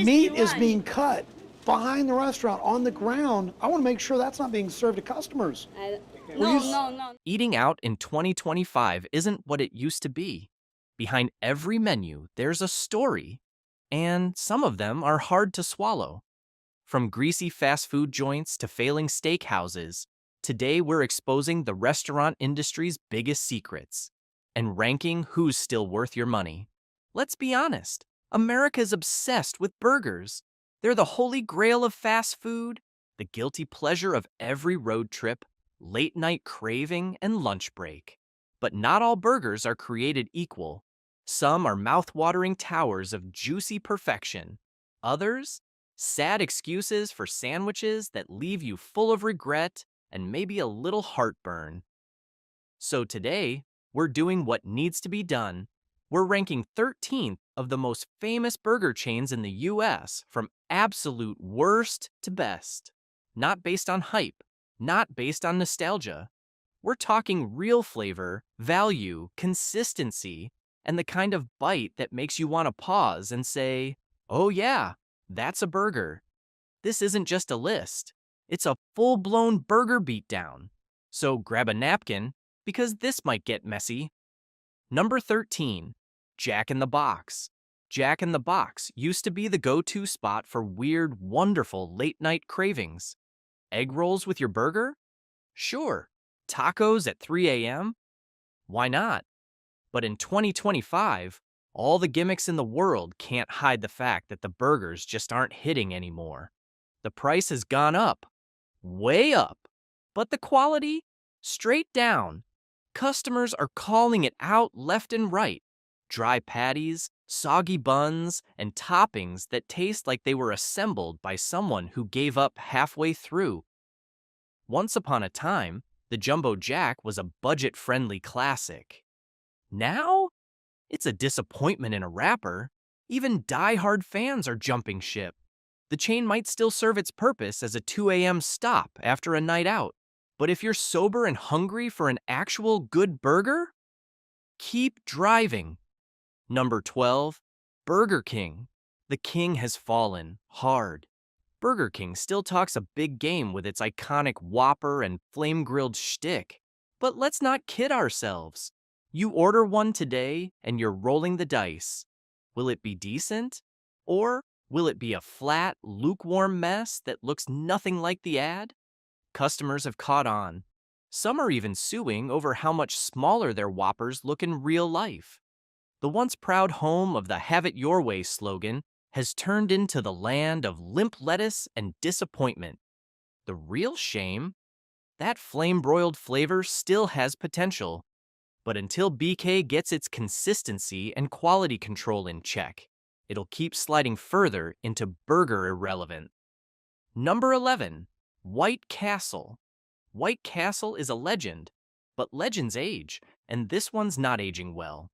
Meat is being cut behind the restaurant on the ground. I want to make sure that's not being served to customers. No, Will you no, no. Eating out in 2025 isn't what it used to be. Behind every menu, there's a story, and some of them are hard to swallow. From greasy fast food joints to failing steakhouses, today we're exposing the restaurant industry's biggest secrets and ranking who's still worth your money. Let's be honest, America's obsessed with burgers. They're the holy grail of fast food, the guilty pleasure of every road trip, late night craving, and lunch break. But not all burgers are created equal. Some are mouth-watering towers of juicy perfection. Others, sad excuses for sandwiches that leave you full of regret and maybe a little heartburn. So today, we're doing what needs to be done. We're ranking 13th of the most famous burger chains in the US from absolute worst to best. Not based on hype, not based on nostalgia. We're talking real flavor, value, consistency, and the kind of bite that makes you want to pause and say, oh yeah, that's a burger. This isn't just a list. It's a full-blown burger beatdown. So grab a napkin, because this might get messy. Number 13, Jack in the Box. Jack in the Box used to be the go-to spot for weird, wonderful late-night cravings. Egg rolls with your burger? Sure. Tacos at 3 a.m.? Why not? But in 2025, all the gimmicks in the world can't hide the fact that the burgers just aren't hitting anymore. The price has gone up, way up, but the quality, straight down. Customers are calling it out left and right. Dry patties, soggy buns, and toppings that taste like they were assembled by someone who gave up halfway through. Once upon a time, the Jumbo Jack was a budget-friendly classic. Now, it's a disappointment in a wrapper. Even die-hard fans are jumping ship. The chain might still serve its purpose as a 2 a.m. stop after a night out. But if you're sober and hungry for an actual good burger, keep driving. Number 12, Burger King. The king has fallen hard. Burger King still talks a big game with its iconic Whopper and flame-grilled shtick. But let's not kid ourselves. You order one today and you're rolling the dice. Will it be decent? Or will it be a flat, lukewarm mess that looks nothing like the ad? Customers have caught on. Some are even suing over how much smaller their Whoppers look in real life. The once proud home of the Have It Your Way slogan has turned into the land of limp lettuce and disappointment. The real shame? That flame-broiled flavor still has potential. But until BK gets its consistency and quality control in check, it'll keep sliding further into burger irrelevant. Number 11, White Castle. White Castle is a legend, but legends age, and this one's not aging well.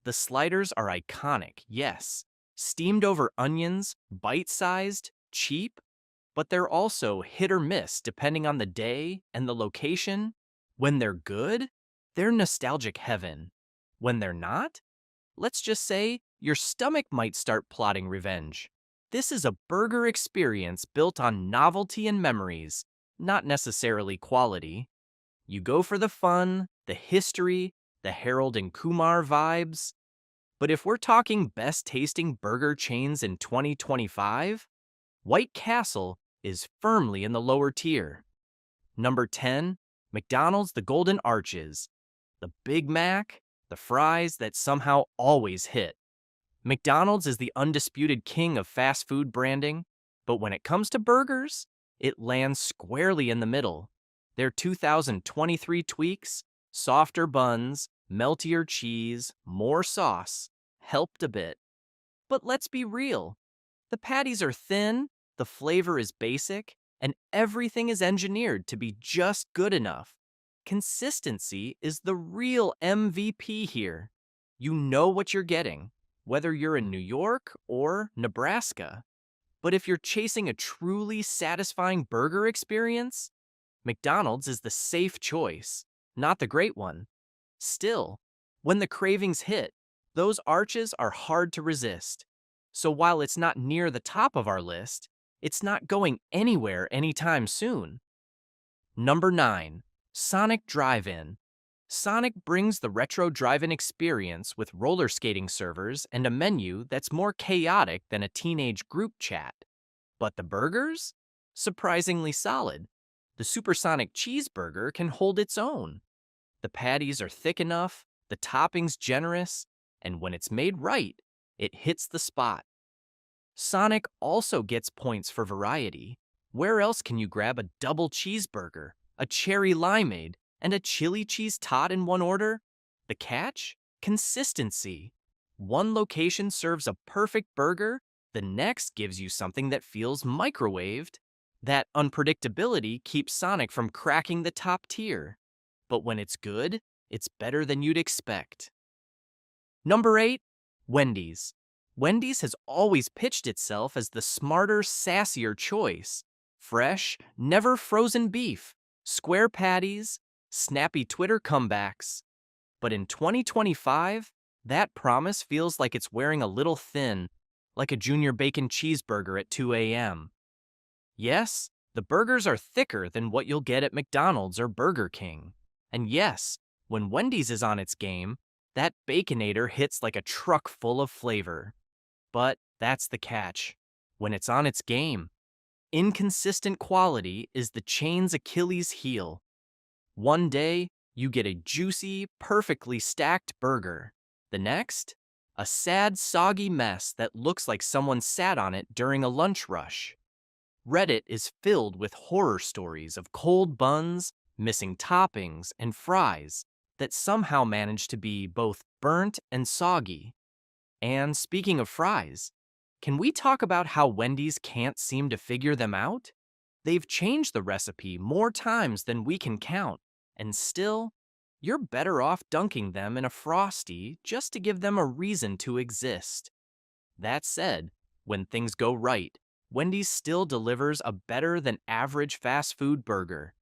The sliders are iconic, yes, steamed over onions, bite-sized, cheap, but they're also hit or miss depending on the day and the location. When they're good, they're nostalgic heaven. When they're not, let's just say your stomach might start plotting revenge. This is a burger experience built on novelty and memories, not necessarily quality. You go for the fun, the history, the Harold and Kumar vibes. But if we're talking best-tasting burger chains in 2025, White Castle is firmly in the lower tier. Number 10, McDonald's The Golden Arches. The Big Mac, the fries that somehow always hit. McDonald's is the undisputed king of fast food branding, but when it comes to burgers, it lands squarely in the middle. Their 2023 tweaks, softer buns, meltier cheese, more sauce, helped a bit. But let's be real. The patties are thin, the flavor is basic, and everything is engineered to be just good enough. Consistency is the real MVP here. You know what you're getting, whether you're in New York or Nebraska. But if you're chasing a truly satisfying burger experience, McDonald's is the safe choice, not the great one. Still, when the cravings hit, those arches are hard to resist. So while it's not near the top of our list, it's not going anywhere anytime soon. Number 9. Sonic Drive-In. Sonic brings the retro drive-in experience with roller skating servers and a menu that's more chaotic than a teenage group chat. But the burgers? Surprisingly solid. The supersonic cheeseburger can hold its own. The patties are thick enough, the toppings generous, and when it's made right, it hits the spot. Sonic also gets points for variety. Where else can you grab a double cheeseburger, a cherry limeade, and a chili cheese tot in one order? The catch? Consistency. One location serves a perfect burger, the next gives you something that feels microwaved. That unpredictability keeps Sonic from cracking the top tier. But when it's good, it's better than you'd expect. Number 8, Wendy's. Wendy's has always pitched itself as the smarter, sassier choice. Fresh, never frozen beef, square patties, snappy Twitter comebacks. But in 2025, that promise feels like it's wearing a little thin, like a junior bacon cheeseburger at 2 a.m. Yes, the burgers are thicker than what you'll get at McDonald's or Burger King. And yes, when Wendy's is on its game, that Baconator hits like a truck full of flavor. But that's the catch. When it's on its game, inconsistent quality is the chain's Achilles heel. One day, you get a juicy, perfectly stacked burger. The next, a sad, soggy mess that looks like someone sat on it during a lunch rush. Reddit is filled with horror stories of cold buns, missing toppings, and fries that somehow manage to be both burnt and soggy. And speaking of fries, can we talk about how Wendy's can't seem to figure them out? They've changed the recipe more times than we can count, and still, you're better off dunking them in a Frosty just to give them a reason to exist. That said, when things go right, Wendy's still delivers a better than average fast food burger.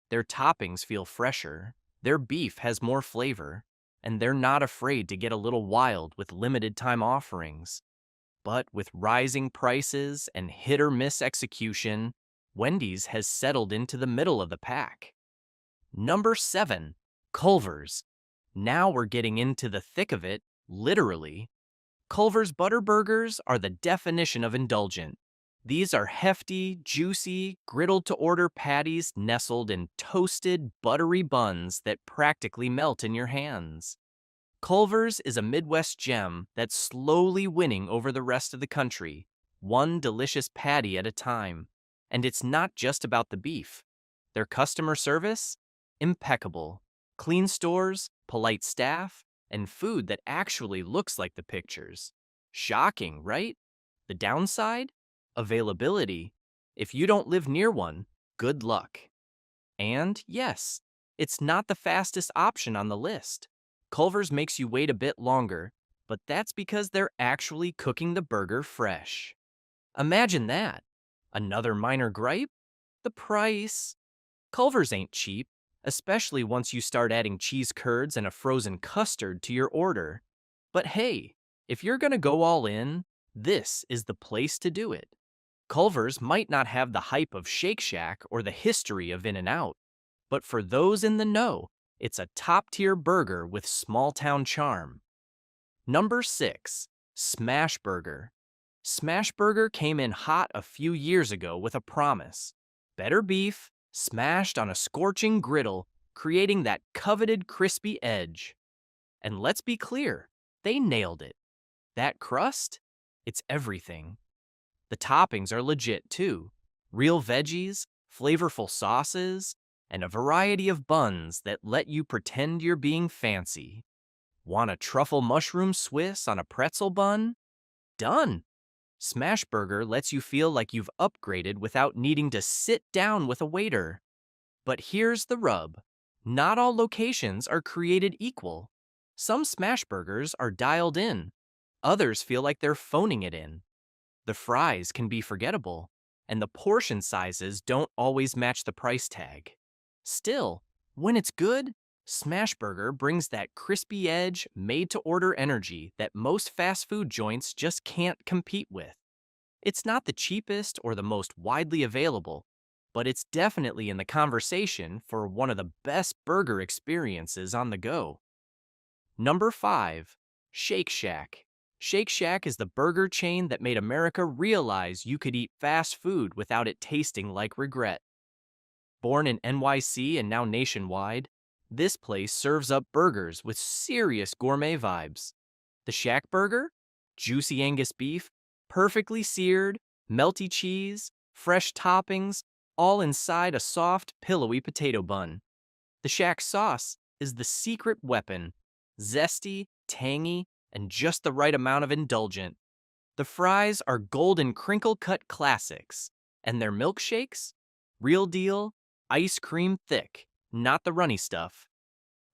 Their toppings feel fresher, their beef has more flavor, and they're not afraid to get a little wild with limited time offerings. But with rising prices and hit or miss execution, Wendy's has settled into the middle of the pack. Number 7, Culver's. Now we're getting into the thick of it, literally. Culver's Butter Burgers are the definition of indulgent. These are hefty, juicy, griddled-to-order patties nestled in toasted, buttery buns that practically melt in your hands. Culver's is a Midwest gem that's slowly winning over the rest of the country, one delicious patty at a time. And it's not just about the beef. Their customer service? Impeccable. Clean stores, polite staff, and food that actually looks like the pictures. Shocking, right? The downside? Availability. If you don't live near one, good luck. And yes, it's not the fastest option on the list. Culver's makes you wait a bit longer, but that's because they're actually cooking the burger fresh. Imagine that. Another minor gripe? The price. Culver's ain't cheap, especially once you start adding cheese curds and a frozen custard to your order. But hey, if you're gonna go all in, this is the place to do it. Culver's might not have the hype of Shake Shack or the history of In-N-Out, but for those in the know, it's a top-tier burger with small-town charm. Number 6, Smash Burger. Smash Burger came in hot a few years ago with a promise. Better beef, smashed on a scorching griddle, creating that coveted crispy edge. And let's be clear, they nailed it. That crust? It's everything. The toppings are legit too. Real veggies, flavorful sauces, and a variety of buns that let you pretend you're being fancy. Want a truffle mushroom Swiss on a pretzel bun? Done! Smash Burger lets you feel like you've upgraded without needing to sit down with a waiter. But here's the rub. Not all locations are created equal. Some Smash Burgers are dialed in. Others feel like they're phoning it in. The fries can be forgettable, and the portion sizes don't always match the price tag. Still, when it's good, Smashburger brings that crispy edge, made-to-order energy that most fast food joints just can't compete with. It's not the cheapest or the most widely available, but it's definitely in the conversation for one of the best burger experiences on the go. Number 5. Shake Shack. Shake Shack is the burger chain that made America realize you could eat fast food without it tasting like regret. Born in NYC and now nationwide, this place serves up burgers with serious gourmet vibes. The Shack Burger? Juicy Angus beef, perfectly seared, melty cheese, fresh toppings, all inside a soft, pillowy potato bun. The Shack sauce is the secret weapon, zesty, tangy, and just the right amount of indulgent. The fries are golden crinkle-cut classics, and their milkshakes? Real deal, ice cream thick, not the runny stuff.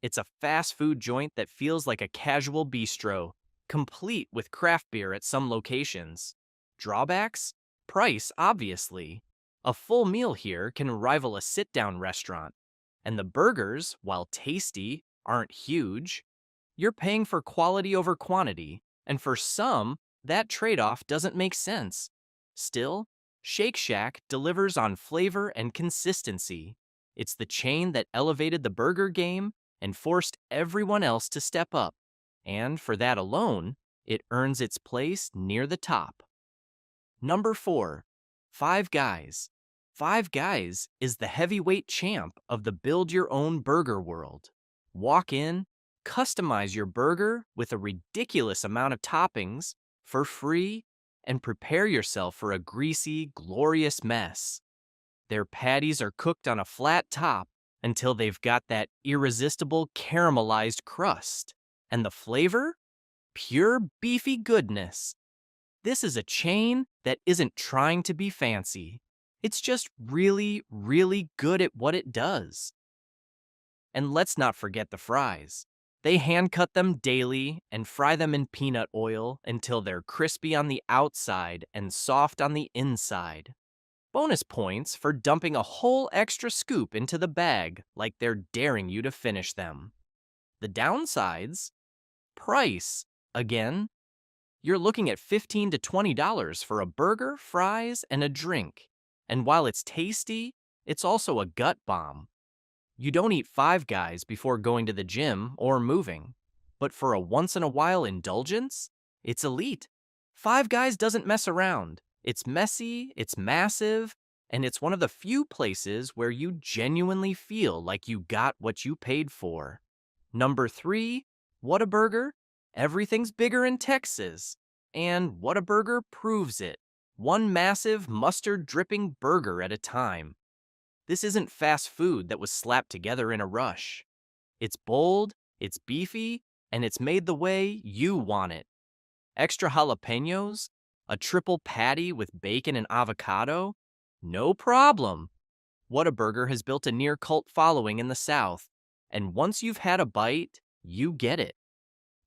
It's a fast food joint that feels like a casual bistro, complete with craft beer at some locations. Drawbacks? Price, obviously. A full meal here can rival a sit-down restaurant. And the burgers, while tasty, aren't huge. You're paying for quality over quantity, and for some, that trade-off doesn't make sense. Still, Shake Shack delivers on flavor and consistency. It's the chain that elevated the burger game and forced everyone else to step up. And for that alone, it earns its place near the top. Number 4. Five Guys. Five Guys is the heavyweight champ of the build-your-own burger world. Walk in, customize your burger with a ridiculous amount of toppings for free, and prepare yourself for a greasy, glorious mess. Their patties are cooked on a flat top until they've got that irresistible caramelized crust. And the flavor? Pure beefy goodness. This is a chain that isn't trying to be fancy. It's just really, really good at what it does. And let's not forget the fries. They hand-cut them daily and fry them in peanut oil until they're crispy on the outside and soft on the inside. Bonus points for dumping a whole extra scoop into the bag like they're daring you to finish them. The downsides? Price, again. You're looking at $15 to $20 for a burger, fries, and a drink. And while it's tasty, it's also a gut bomb. You don't eat Five Guys before going to the gym or moving. But for a once-in-a-while indulgence, it's elite. Five Guys doesn't mess around. It's messy, it's massive, and it's one of the few places where you genuinely feel like you got what you paid for. Number 3, Whataburger. Everything's bigger in Texas. And Whataburger proves it. One massive mustard-dripping burger at a time. This isn't fast food that was slapped together in a rush. It's bold, it's beefy, and it's made the way you want it. Extra jalapenos? A triple patty with bacon and avocado? No problem. Whataburger has built a near-cult following in the South, and once you've had a bite, you get it.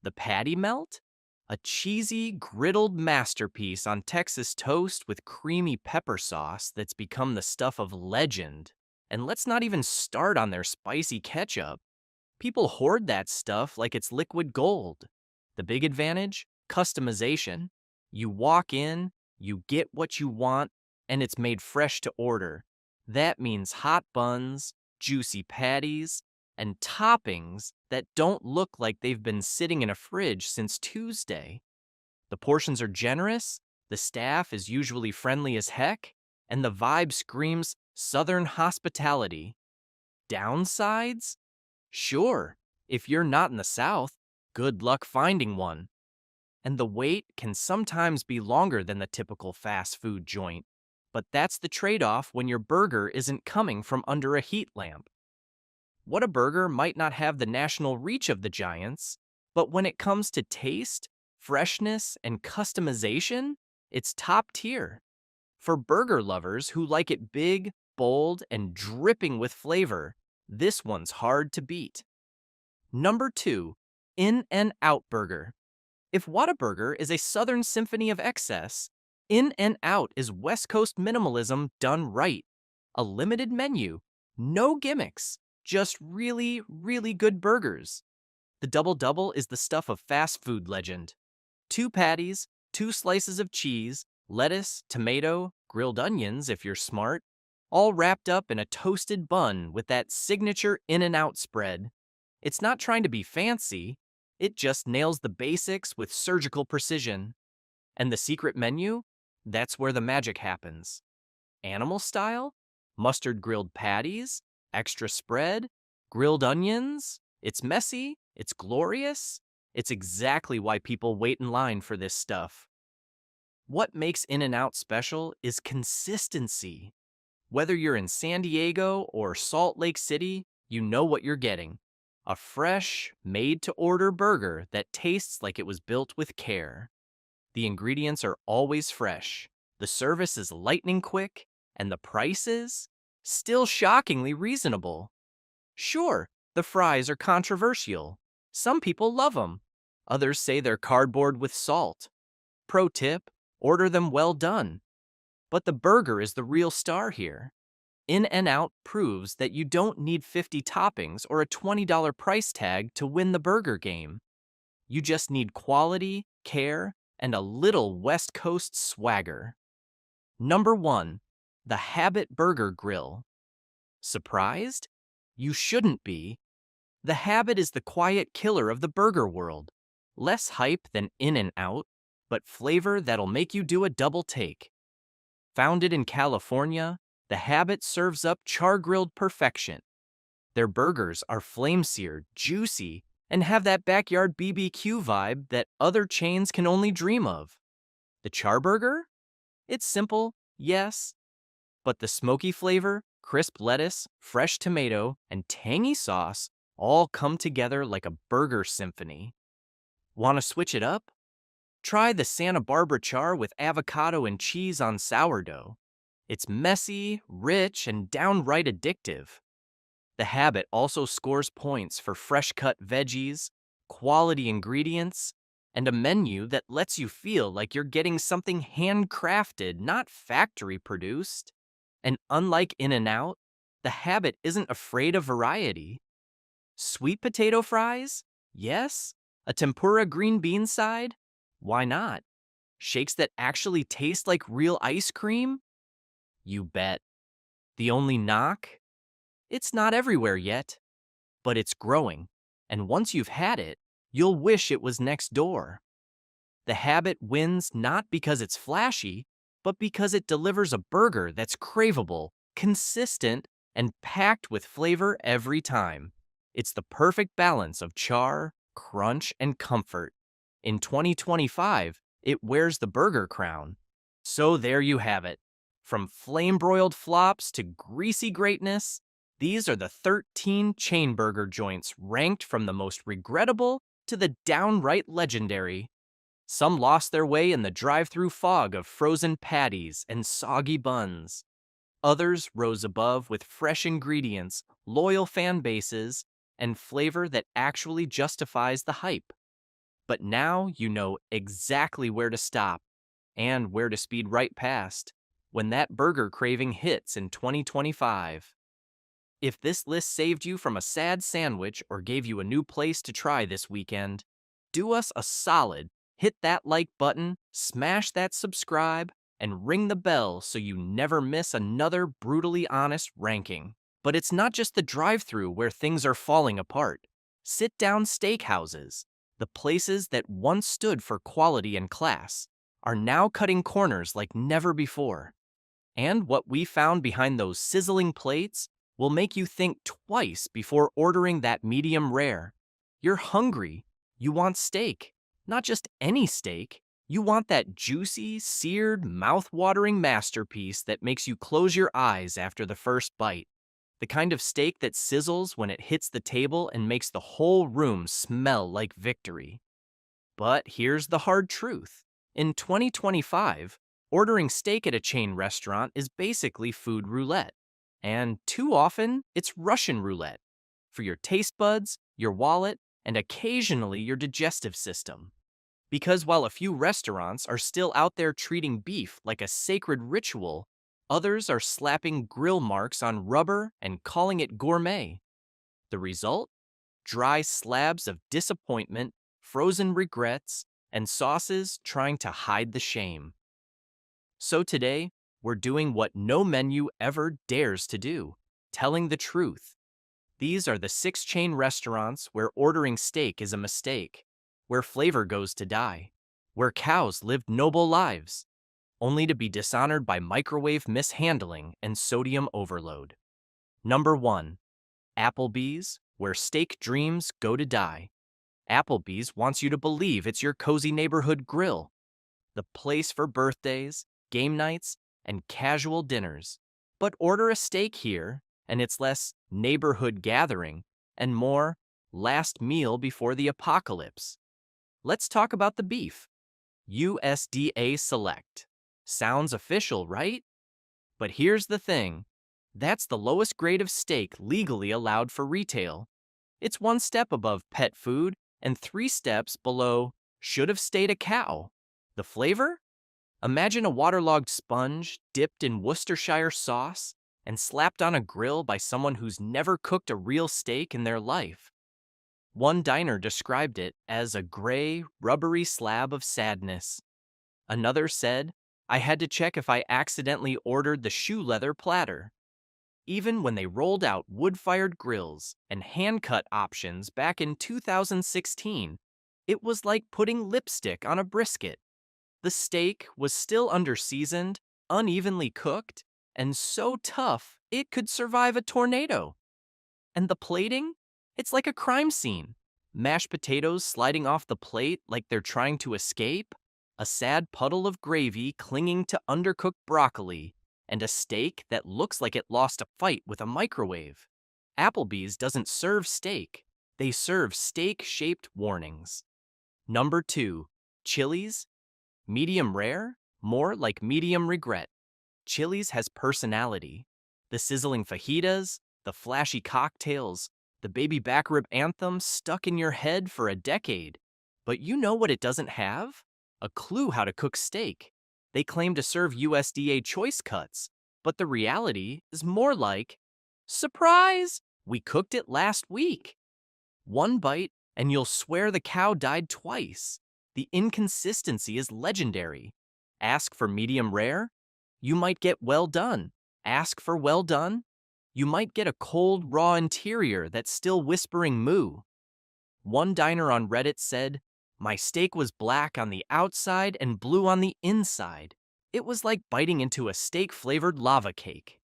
The patty melt? A cheesy, griddled masterpiece on Texas toast with creamy pepper sauce that's become the stuff of legend. And let's not even start on their spicy ketchup. People hoard that stuff like it's liquid gold. The big advantage? Customization. You walk in, you get what you want, and it's made fresh to order. That means hot buns, juicy patties, and toppings that don't look like they've been sitting in a fridge since Tuesday. The portions are generous, the staff is usually friendly as heck, and the vibe screams Southern hospitality. Downsides? Sure, if you're not in the South, good luck finding one. And the wait can sometimes be longer than the typical fast food joint, but that's the trade-off when your burger isn't coming from under a heat lamp. Whataburger might not have the national reach of the giants, but when it comes to taste, freshness, and customization, it's top tier. For burger lovers who like it big, bold, and dripping with flavor, this one's hard to beat. Number 2, In-N-Out Burger. If Whataburger is a Southern symphony of excess, In-N-Out is West Coast minimalism done right. A limited menu, no gimmicks, just really, really good burgers. The double double is the stuff of fast food legend. 2 patties, 2 slices of cheese, lettuce, tomato, grilled onions if you're smart, all wrapped up in a toasted bun with that signature In-N-Out spread. It's not trying to be fancy, it just nails the basics with surgical precision. And the secret menu? That's where the magic happens. Animal style? Mustard grilled patties? Extra spread? Grilled onions? It's messy, it's glorious. It's exactly why people wait in line for this stuff. What makes In-N-Out special is consistency. Whether you're in San Diego or Salt Lake City, you know what you're getting. A fresh, made-to-order burger that tastes like it was built with care. The ingredients are always fresh, the service is lightning quick, and the prices? Still shockingly reasonable. Sure, the fries are controversial. Some people love them. Others say they're cardboard with salt. Pro tip, order them well done. But the burger is the real star here. In-N-Out proves that you don't need 50 toppings or a $20 price tag to win the burger game. You just need quality, care, and a little West Coast swagger. Number 1, the Habit Burger Grill. Surprised? You shouldn't be. The Habit is the quiet killer of the burger world. Less hype than In-N-Out, but flavor that'll make you do a double take. Founded in California, the Habit serves up char-grilled perfection. Their burgers are flame-seared, juicy, and have that backyard BBQ vibe that other chains can only dream of. The char burger? It's simple, yes, but the smoky flavor, crisp lettuce, fresh tomato, and tangy sauce all come together like a burger symphony. Want to switch it up? Try the Santa Barbara char with avocado and cheese on sourdough. It's messy, rich, and downright addictive. The Habit also scores points for fresh-cut veggies, quality ingredients, and a menu that lets you feel like you're getting something handcrafted, not factory-produced. And unlike In-N-Out, the Habit isn't afraid of variety. Sweet potato fries? Yes. A tempura green bean side? Why not? Shakes that actually taste like real ice cream? You bet. The only knock? It's not everywhere yet, but it's growing, and once you've had it, you'll wish it was next door. The Habit wins not because it's flashy, but because it delivers a burger that's craveable, consistent, and packed with flavor every time. It's the perfect balance of char, crunch, and comfort. In 2025, it wears the burger crown. So there you have it. From flame-broiled flops to greasy greatness, these are the 13 chain burger joints ranked from the most regrettable to the downright legendary. Some lost their way in the drive-through fog of frozen patties and soggy buns. Others rose above with fresh ingredients, loyal fan bases, and flavor that actually justifies the hype. But now you know exactly where to stop and where to speed right past when that burger craving hits in 2025. If this list saved you from a sad sandwich or gave you a new place to try this weekend, do us a solid. Hit that like button, smash that subscribe, and ring the bell so you never miss another brutally honest ranking. But it's not just the drive-thru where things are falling apart. Sit-down steakhouses, the places that once stood for quality and class, are now cutting corners like never before. And what we found behind those sizzling plates will make you think twice before ordering that medium rare. You're hungry. You want steak. Not just any steak. You want that juicy, seared, mouth-watering masterpiece that makes you close your eyes after the first bite. The kind of steak that sizzles when it hits the table and makes the whole room smell like victory. But here's the hard truth. In 2025, ordering steak at a chain restaurant is basically food roulette. And too often, it's Russian roulette. For your taste buds, your wallet, and occasionally your digestive system. Because while a few restaurants are still out there treating beef like a sacred ritual, others are slapping grill marks on rubber and calling it gourmet. The result? Dry slabs of disappointment, frozen regrets, and sauces trying to hide the shame. So today, we're doing what no menu ever dares to do, telling the truth. These are the 6 chain restaurants where ordering steak is a mistake, where flavor goes to die, where cows lived noble lives, only to be dishonored by microwave mishandling and sodium overload. Number 1. Applebee's, where steak dreams go to die. Applebee's wants you to believe it's your cozy neighborhood grill, the place for birthdays, game nights, and casual dinners. But order a steak here, and it's less neighborhood gathering and more last meal before the apocalypse. Let's talk about the beef. USDA Select. Sounds official, right? But here's the thing. That's the lowest grade of steak legally allowed for retail. It's 1 step above pet food and 3 steps below should have stayed a cow. The flavor? Imagine a waterlogged sponge dipped in Worcestershire sauce and slapped on a grill by someone who's never cooked a real steak in their life. One diner described it as a gray, rubbery slab of sadness. Another said, I had to check if I accidentally ordered the shoe leather platter. Even when they rolled out wood-fired grills and hand-cut options back in 2016, it was like putting lipstick on a brisket. The steak was still under-seasoned, unevenly cooked, and so tough it could survive a tornado. And the plating? It's like a crime scene. Mashed potatoes sliding off the plate like they're trying to escape, a sad puddle of gravy clinging to undercooked broccoli, and a steak that looks like it lost a fight with a microwave. Applebee's doesn't serve steak. They serve steak-shaped warnings. Number 2. Chili's. Medium rare? More like medium regret. Chili's has personality. The sizzling fajitas, the flashy cocktails, the baby back rib anthem stuck in your head for a decade. But you know what it doesn't have? A clue how to cook steak. They claim to serve USDA choice cuts, but the reality is more like, surprise! We cooked it last week. 1 bite, and you'll swear the cow died twice. The inconsistency is legendary. Ask for medium rare? You might get well done. Ask for well done? You might get a cold, raw interior that's still whispering moo. One diner on Reddit said, my steak was black on the outside and blue on the inside. It was like biting into a steak-flavored lava cake.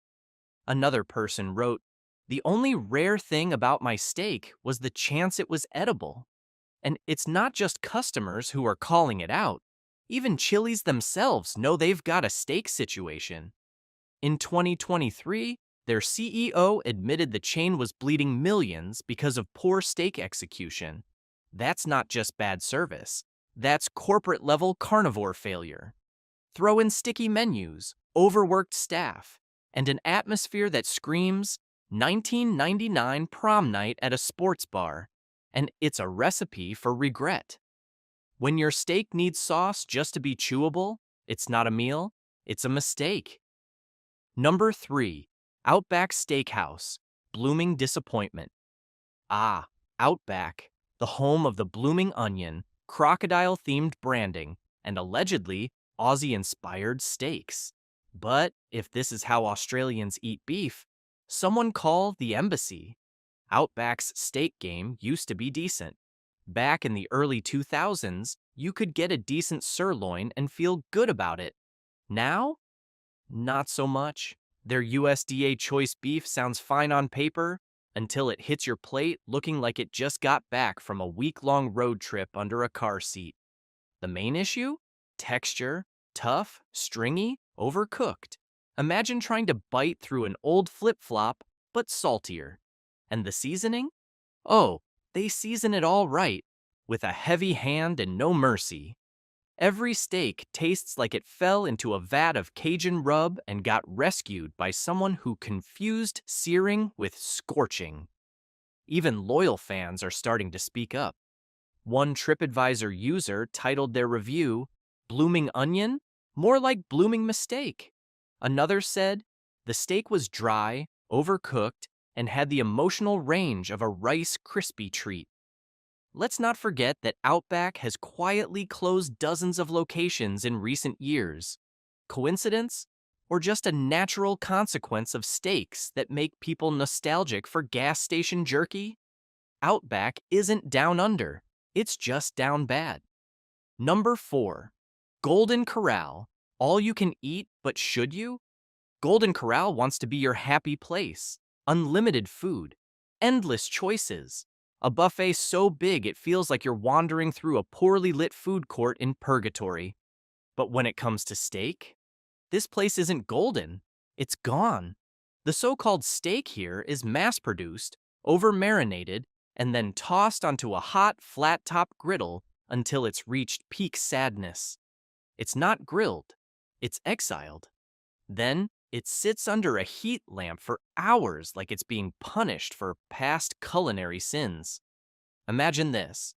Another person wrote, the only rare thing about my steak was the chance it was edible. And it's not just customers who are calling it out. Even Chili's themselves know they've got a steak situation. In 2023, their CEO admitted the chain was bleeding millions because of poor steak execution. That's not just bad service. That's corporate-level carnivore failure. Throw in sticky menus, overworked staff, and an atmosphere that screams 1999 prom night at a sports bar, and it's a recipe for regret. When your steak needs sauce just to be chewable, it's not a meal, it's a mistake. Number 3. Outback Steakhouse, blooming disappointment. Ah, Outback, the home of the blooming onion, crocodile-themed branding, and allegedly Aussie-inspired steaks. But if this is how Australians eat beef, someone call the embassy. Outback's steak game used to be decent. Back in the early 2000s, you could get a decent sirloin and feel good about it. Now? Not so much. Their USDA choice beef sounds fine on paper until it hits your plate looking like it just got back from a week-long road trip under a car seat. The main issue? Texture, tough, stringy, overcooked. Imagine trying to bite through an old flip-flop, but saltier. And the seasoning? Oh, they season it all right, with a heavy hand and no mercy. Every steak tastes like it fell into a vat of Cajun rub and got rescued by someone who confused searing with scorching. Even loyal fans are starting to speak up. One TripAdvisor user titled their review, Blooming Onion? More like blooming mistake. Another said, the steak was dry, overcooked, and had the emotional range of a Rice Krispie treat. Let's not forget that Outback has quietly closed dozens of locations in recent years. Coincidence? Or just a natural consequence of steaks that make people nostalgic for gas station jerky? Outback isn't down under, it's just down bad. Number 4. Golden Corral. All you can eat, but should you? Golden Corral wants to be your happy place. Unlimited food. Endless choices. A buffet so big it feels like you're wandering through a poorly lit food court in purgatory. But when it comes to steak, this place isn't golden. It's gone. The so-called steak here is mass-produced, over-marinated, and then tossed onto a hot, flat-top griddle until it's reached peak sadness. It's not grilled. It's exiled. Then, it sits under a heat lamp for hours like it's being punished for past culinary sins. Imagine this.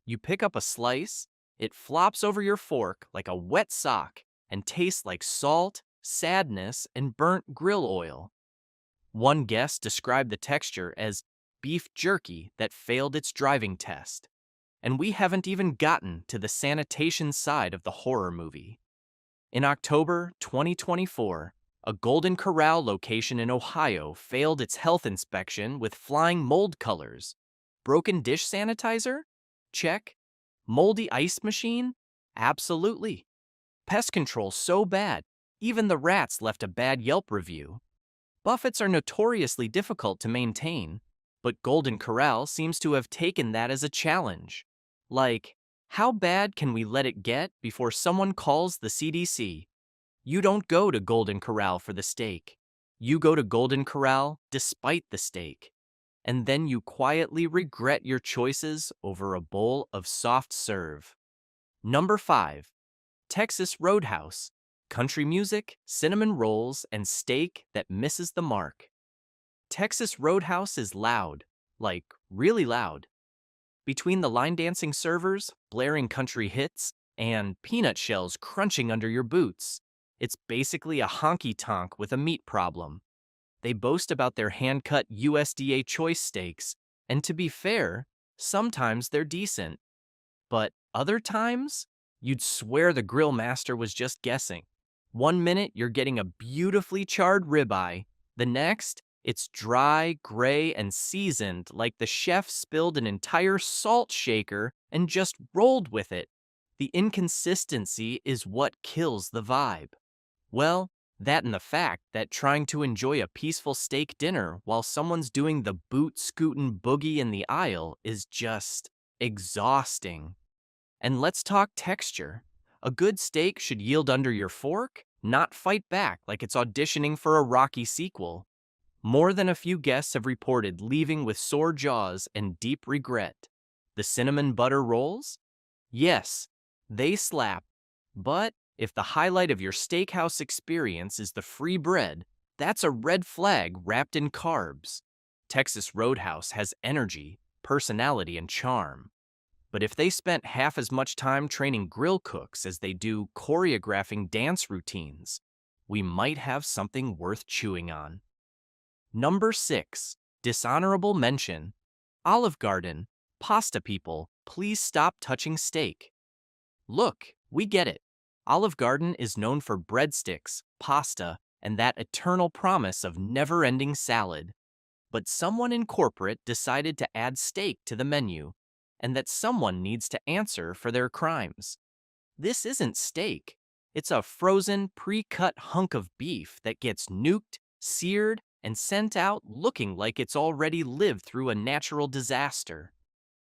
You pick up a slice, it flops over your fork like a wet sock and tastes like salt, sadness, and burnt grill oil. One guest described the texture as beef jerky that failed its driving test. And we haven't even gotten to the sanitation side of the horror movie. In October 2024, a Golden Corral location in Ohio failed its health inspection with flying mold colors. Broken dish sanitizer? Check. Moldy ice machine? Absolutely. Pest control so bad, even the rats left a bad Yelp review. Buffets are notoriously difficult to maintain, but Golden Corral seems to have taken that as a challenge. Like, how bad can we let it get before someone calls the CDC? You don't go to Golden Corral for the steak. You go to Golden Corral despite the steak. And then you quietly regret your choices over a bowl of soft serve. Number 5. Texas Roadhouse. Country music, cinnamon rolls, and steak that misses the mark. Texas Roadhouse is loud, like really loud. Between the line dancing servers, blaring country hits, and peanut shells crunching under your boots, it's basically a honky-tonk with a meat problem. They boast about their hand-cut USDA choice steaks, and to be fair, sometimes they're decent. But other times, you'd swear the grill master was just guessing. One minute, you're getting a beautifully charred ribeye. The next, it's dry, gray, and seasoned like the chef spilled an entire salt shaker and just rolled with it. The inconsistency is what kills the vibe. Well, that and the fact that trying to enjoy a peaceful steak dinner while someone's doing the boot-scootin' boogie in the aisle is just exhausting. And let's talk texture. A good steak should yield under your fork, not fight back like it's auditioning for a Rocky sequel. More than a few guests have reported leaving with sore jaws and deep regret. The cinnamon butter rolls? Yes, they slap. But if the highlight of your steakhouse experience is the free bread, that's a red flag wrapped in carbs. Texas Roadhouse has energy, personality, and charm. But if they spent half as much time training grill cooks as they do choreographing dance routines, we might have something worth chewing on. Number 6. Dishonorable mention. Olive Garden. Pasta people, please stop touching steak. Look, we get it. Olive Garden is known for breadsticks, pasta, and that eternal promise of never-ending salad. But someone in corporate decided to add steak to the menu, and that someone needs to answer for their crimes. This isn't steak. It's a frozen, pre-cut hunk of beef that gets nuked, seared, and sent out looking like it's already lived through a natural disaster.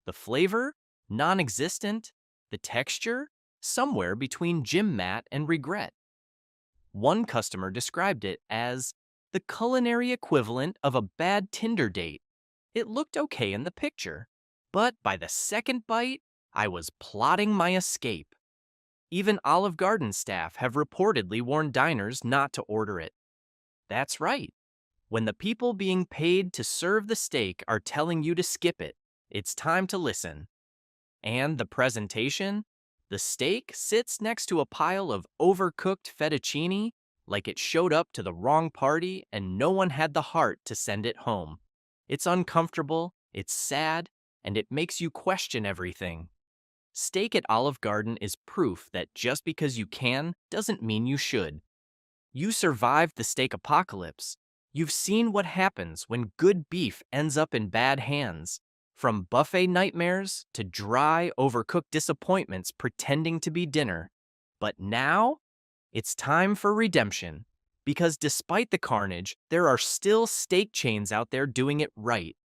The flavor? Non-existent. The texture? Somewhere between gym mat and regret. One customer described it as the culinary equivalent of a bad Tinder date. It looked okay in the picture, but by the second bite, I was plotting my escape. Even Olive Garden staff have reportedly warned diners not to order it. That's right. When the people being paid to serve the steak are telling you to skip it, it's time to listen. And the presentation? The steak sits next to a pile of overcooked fettuccine like it showed up to the wrong party and no one had the heart to send it home. It's uncomfortable, it's sad, and it makes you question everything. Steak at Olive Garden is proof that just because you can doesn't mean you should. You survived the steak apocalypse. You've seen what happens when good beef ends up in bad hands. From buffet nightmares to dry, overcooked disappointments pretending to be dinner. But now, it's time for redemption. Because despite the carnage, there are still steak chains out there doing it right.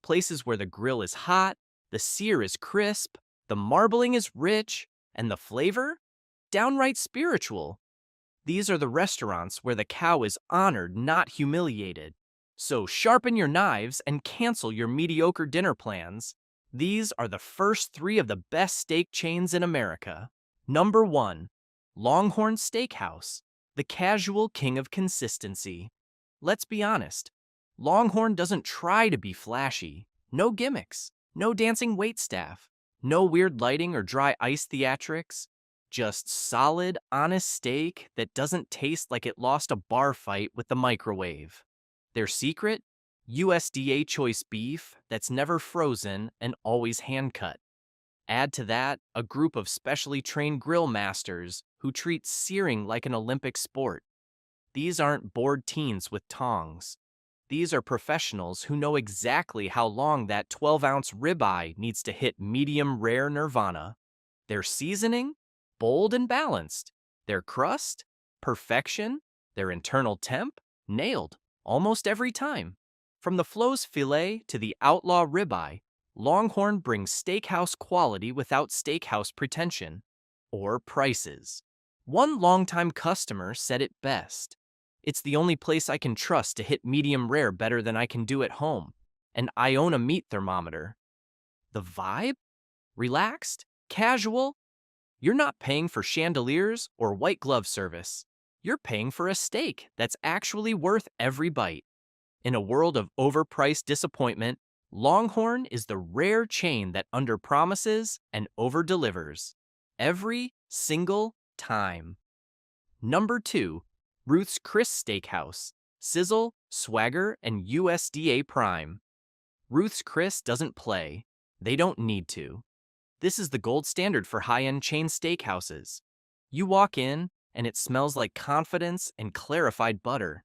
Places where the grill is hot, the sear is crisp, the marbling is rich, and the flavor? Downright spiritual. These are the restaurants where the cow is honored, not humiliated. So sharpen your knives and cancel your mediocre dinner plans. These are the first three of the best steak chains in America. Number 1. Longhorn Steakhouse, the casual king of consistency. Let's be honest, Longhorn doesn't try to be flashy. No gimmicks, no dancing waitstaff, no weird lighting or dry ice theatrics. Just solid, honest steak that doesn't taste like it lost a bar fight with the microwave. Their secret? USDA choice beef that's never frozen and always hand-cut. Add to that a group of specially trained grill masters who treat searing like an Olympic sport. These aren't bored teens with tongs. These are professionals who know exactly how long that 12-ounce ribeye needs to hit medium rare nirvana. Their seasoning? Bold and balanced. Their crust? Perfection. Their internal temp? Nailed. Almost every time. From the Flo's filet to the outlaw ribeye, Longhorn brings steakhouse quality without steakhouse pretension. Or prices. One longtime customer said it best. It's the only place I can trust to hit medium rare better than I can do at home. And I own a meat thermometer. The vibe? Relaxed? Casual? You're not paying for chandeliers or white glove service. You're paying for a steak that's actually worth every bite. In a world of overpriced disappointment, Longhorn is the rare chain that underpromises and overdelivers. Every single time. Number 2, Ruth's Chris Steakhouse. Sizzle, swagger, and USDA Prime. Ruth's Chris doesn't play. They don't need to. This is the gold standard for high-end chain steakhouses. You walk in, and it smells like confidence and clarified butter.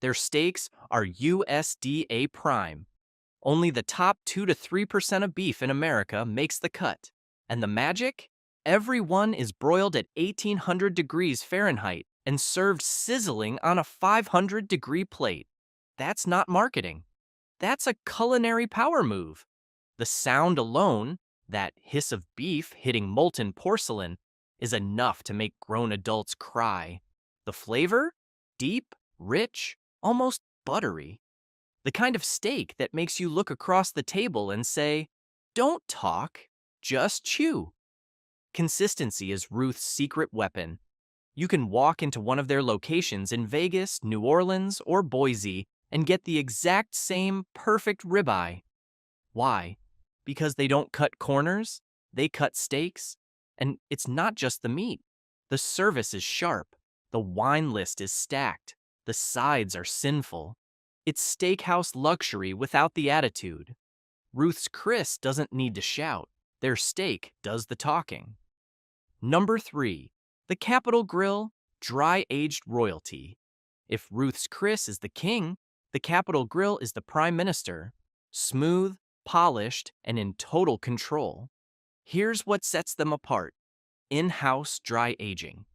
Their steaks are USDA Prime. Only the top 2 to 3% of beef in America makes the cut. And the magic? Every one is broiled at 1800 degrees Fahrenheit and served sizzling on a 500-degree plate. That's not marketing. That's a culinary power move. The sound alone, that hiss of beef hitting molten porcelain, is enough to make grown adults cry. The flavor? Deep, rich, almost buttery. The kind of steak that makes you look across the table and say, "Don't talk, just chew." Consistency is Ruth's secret weapon. You can walk into one of their locations in Vegas, New Orleans, or Boise and get the exact same perfect ribeye. Why? Because they don't cut corners, they cut steaks. And it's not just the meat. The service is sharp, the wine list is stacked, the sides are sinful. It's steakhouse luxury without the attitude. Ruth's Chris doesn't need to shout. Their steak does the talking. Number 3, the Capitol Grill, dry-aged royalty. If Ruth's Chris is the king, the Capitol Grill is the prime minister. Smooth, polished, and in total control. Here's what sets them apart. In-house dry aging.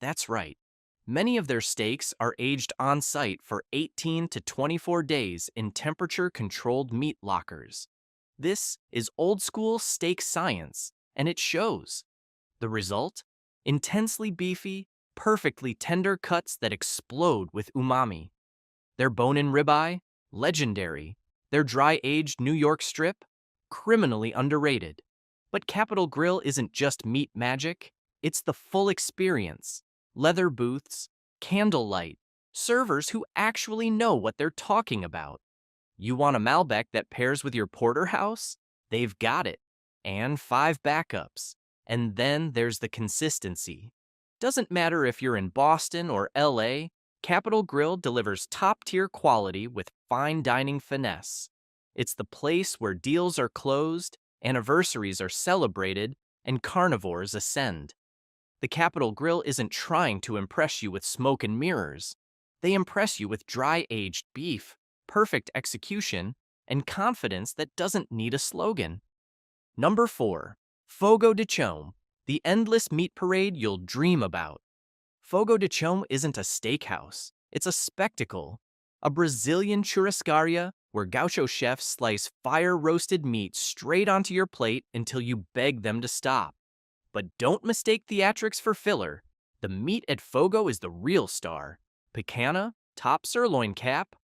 That's right. Many of their steaks are aged on-site for 18 to 24 days in temperature-controlled meat lockers. This is old-school steak science, and it shows. The result? Intensely beefy, perfectly tender cuts that explode with umami. Their bone-in ribeye? Legendary. Their dry-aged New York strip? Criminally underrated. But Capitol Grill isn't just meat magic, it's the full experience. Leather booths, candlelight, servers who actually know what they're talking about. You want a Malbec that pairs with your porterhouse? They've got it. And 5 backups. And then there's the consistency. Doesn't matter if you're in Boston or LA, Capitol Grill delivers top-tier quality with fine dining finesse. It's the place where deals are closed, anniversaries are celebrated, and carnivores ascend. The Capitol Grill isn't trying to impress you with smoke and mirrors. They impress you with dry-aged beef, perfect execution, and confidence that doesn't need a slogan. Number 4. Fogo de Chão, the endless meat parade you'll dream about. Fogo de Chão isn't a steakhouse. It's a spectacle. A Brazilian churrascaria where gaucho chefs slice fire-roasted meat straight onto your plate until you beg them to stop. But don't mistake theatrics for filler. The meat at Fogo is the real star. Picanha, top sirloin cap,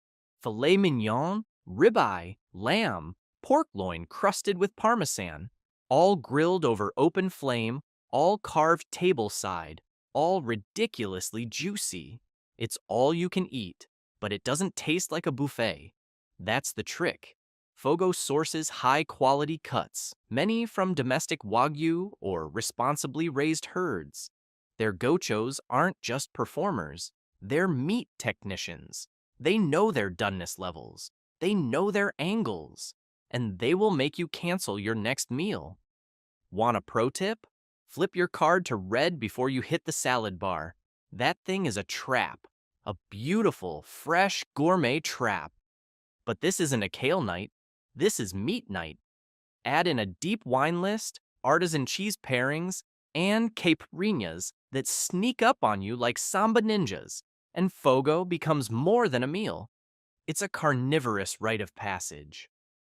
filet mignon, ribeye, lamb, pork loin crusted with parmesan, all grilled over open flame, all carved tableside, all ridiculously juicy. It's all you can eat, but it doesn't taste like a buffet. That's the trick. Fogo sources high-quality cuts, many from domestic Wagyu or responsibly raised herds. Their gauchos aren't just performers, they're meat technicians. They know their doneness levels, they know their angles, and they will make you cancel your next meal. Want a pro tip? Flip your card to red before you hit the salad bar. That thing is a trap, a beautiful, fresh, gourmet trap. But this isn't a kale night. This is meat night. Add in a deep wine list, artisan cheese pairings, and caipirinhas that sneak up on you like samba ninjas, and Fogo becomes more than a meal. It's a carnivorous rite of passage.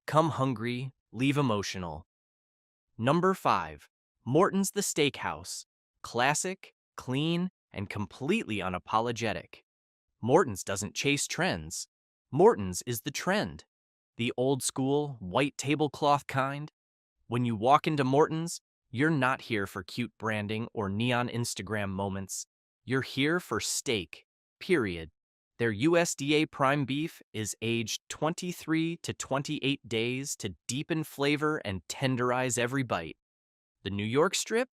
Come hungry, leave emotional. Number 5. Morton's the Steakhouse. Classic, clean, and completely unapologetic. Morton's doesn't chase trends. Morton's is the trend. The old school, white tablecloth kind. When you walk into Morton's, you're not here for cute branding or neon Instagram moments. You're here for steak, period. Their USDA prime beef is aged 23 to 28 days to deepen flavor and tenderize every bite. The New York strip,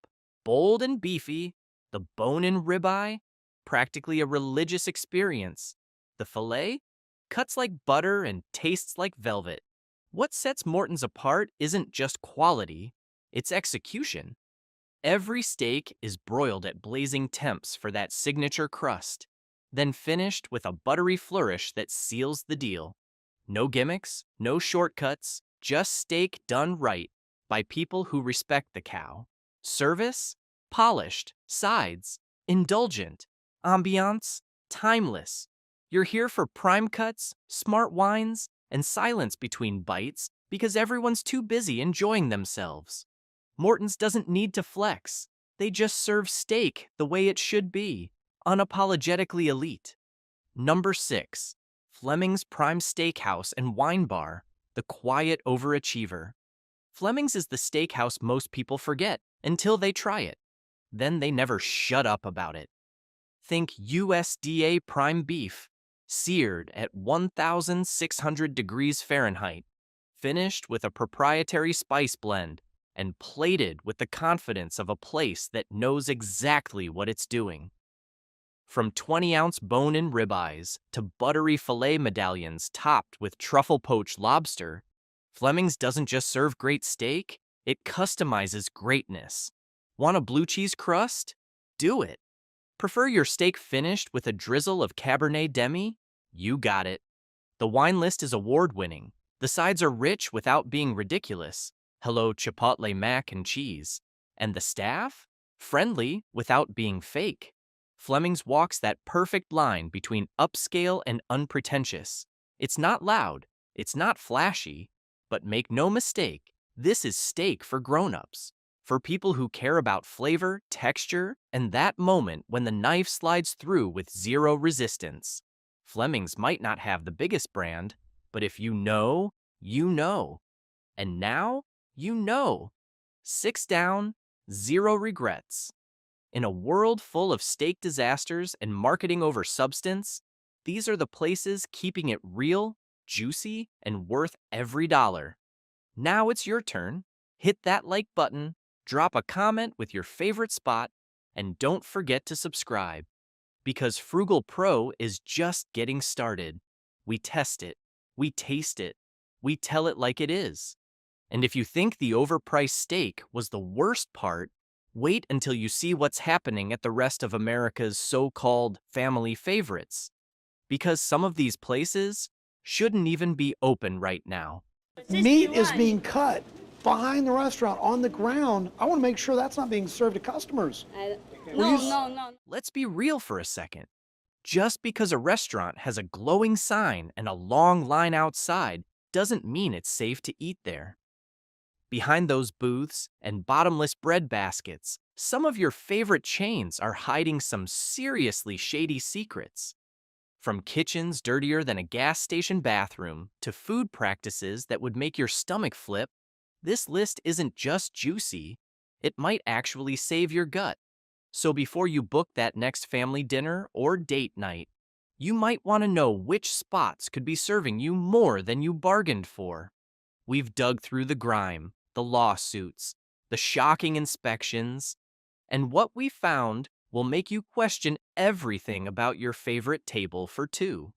bold and beefy. The bone-in ribeye, practically a religious experience. The filet, cuts like butter and tastes like velvet. What sets Morton's apart isn't just quality, it's execution. Every steak is broiled at blazing temps for that signature crust, then finished with a buttery flourish that seals the deal. No gimmicks, no shortcuts, just steak done right by people who respect the cow. Service? Polished. Sides? Indulgent. Ambiance? Timeless. You're here for prime cuts, smart wines, and silence between bites because everyone's too busy enjoying themselves. Morton's doesn't need to flex. They just serve steak the way it should be, unapologetically elite. Number 6. Fleming's Prime Steakhouse and Wine Bar, the quiet overachiever. Fleming's is the steakhouse most people forget until they try it. Then they never shut up about it. Think USDA prime beef, seared at 1,600 degrees Fahrenheit, finished with a proprietary spice blend, and plated with the confidence of a place that knows exactly what it's doing. From 20-ounce bone-in ribeyes to buttery filet medallions topped with truffle-poached lobster, Fleming's doesn't just serve great steak, it customizes greatness. Want a blue cheese crust? Do it. Prefer your steak finished with a drizzle of Cabernet Demi? You got it. The wine list is award-winning. The sides are rich without being ridiculous. Hello Chipotle mac and cheese. And the staff? Friendly without being fake. Fleming's walks that perfect line between upscale and unpretentious. It's not loud, it's not flashy, but make no mistake, this is steak for grown-ups. For people who care about flavor, texture, and that moment when the knife slides through with zero resistance. Fleming's might not have the biggest brand, but if you know, you know. And now, you know. 6 down, 0 regrets. In a world full of steak disasters and marketing over substance, these are the places keeping it real, juicy, and worth every dollar. Now it's your turn. Hit that like button, drop a comment with your favorite spot, and don't forget to subscribe. Because Frugal Pro is just getting started. We test it, we taste it, We tell it like it is. And if you think the overpriced steak was the worst part, wait until you see what's happening at the rest of America's so-called family favorites. Because some of these places shouldn't even be open right now. Meat is being cut behind the restaurant on the ground. I want to make sure that's not being served to customers. No. Let's be real for a second. Just because a restaurant has a glowing sign and a long line outside doesn't mean it's safe to eat there. Behind those booths and bottomless bread baskets, some of your favorite chains are hiding some seriously shady secrets. From kitchens dirtier than a gas station bathroom to food practices that would make your stomach flip, this list isn't just juicy, it might actually save your gut. So before you book that next family dinner or date night, you might want to know which spots could be serving you more than you bargained for. We've dug through the grime, the lawsuits, the shocking inspections, and what we found will make you question everything about your favorite table for two.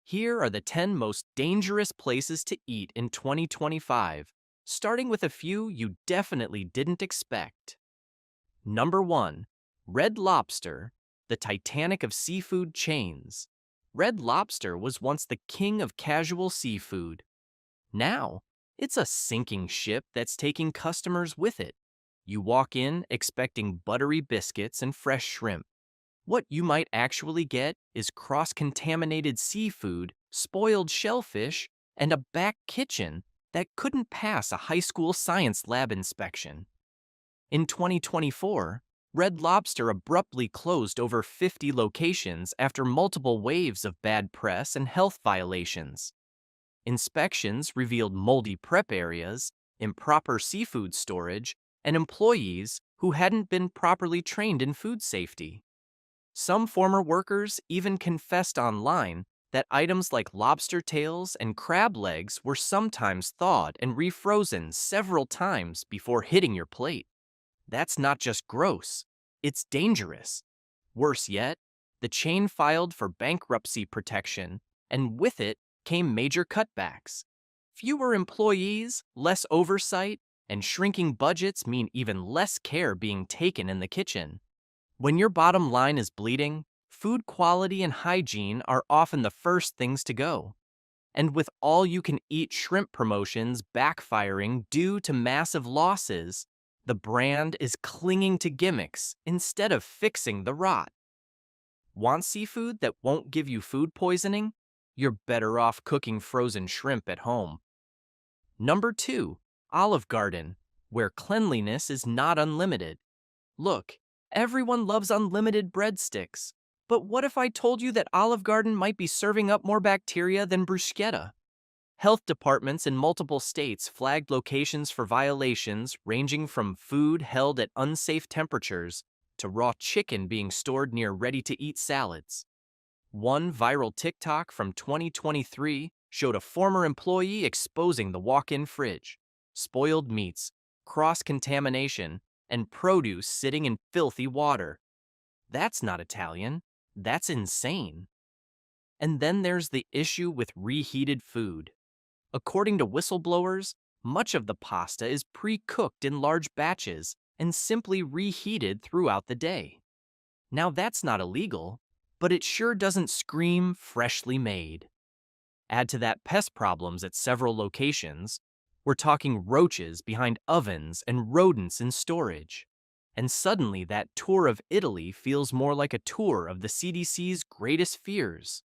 Here are the 10 most dangerous places to eat in 2025, starting with a few you definitely didn't expect. Number 1. Red Lobster, the Titanic of seafood chains. Red Lobster was once the king of casual seafood. Now, it's a sinking ship that's taking customers with it. You walk in expecting buttery biscuits and fresh shrimp. What you might actually get is cross-contaminated seafood, spoiled shellfish, and a back kitchen that couldn't pass a high school science lab inspection. In 2024, Red Lobster abruptly closed over 50 locations after multiple waves of bad press and health violations. Inspections revealed moldy prep areas, improper seafood storage, and employees who hadn't been properly trained in food safety. Some former workers even confessed online that items like lobster tails and crab legs were sometimes thawed and refrozen several times before hitting your plate. That's not just gross, it's dangerous. Worse yet, the chain filed for bankruptcy protection, and with it came major cutbacks. Fewer employees, less oversight, and shrinking budgets mean even less care being taken in the kitchen. When your bottom line is bleeding, food quality and hygiene are often the first things to go. And with all-you-can-eat shrimp promotions backfiring due to massive losses, the brand is clinging to gimmicks instead of fixing the rot. Want seafood that won't give you food poisoning? You're better off cooking frozen shrimp at home. Number 2. Olive Garden, where cleanliness is not unlimited. Look, everyone loves unlimited breadsticks, but what if I told you that Olive Garden might be serving up more bacteria than bruschetta? Health departments in multiple states flagged locations for violations ranging from food held at unsafe temperatures to raw chicken being stored near ready-to-eat salads. One viral TikTok from 2023 showed a former employee exposing the walk-in fridge, spoiled meats, cross-contamination, and produce sitting in filthy water. That's not Italian. That's insane. And then there's the issue with reheated food. According to whistleblowers, much of the pasta is pre-cooked in large batches and simply reheated throughout the day. Now that's not illegal, but it sure doesn't scream freshly made. Add to that pest problems at several locations. We're talking roaches behind ovens and rodents in storage. And suddenly that tour of Italy feels more like a tour of the CDC's greatest fears.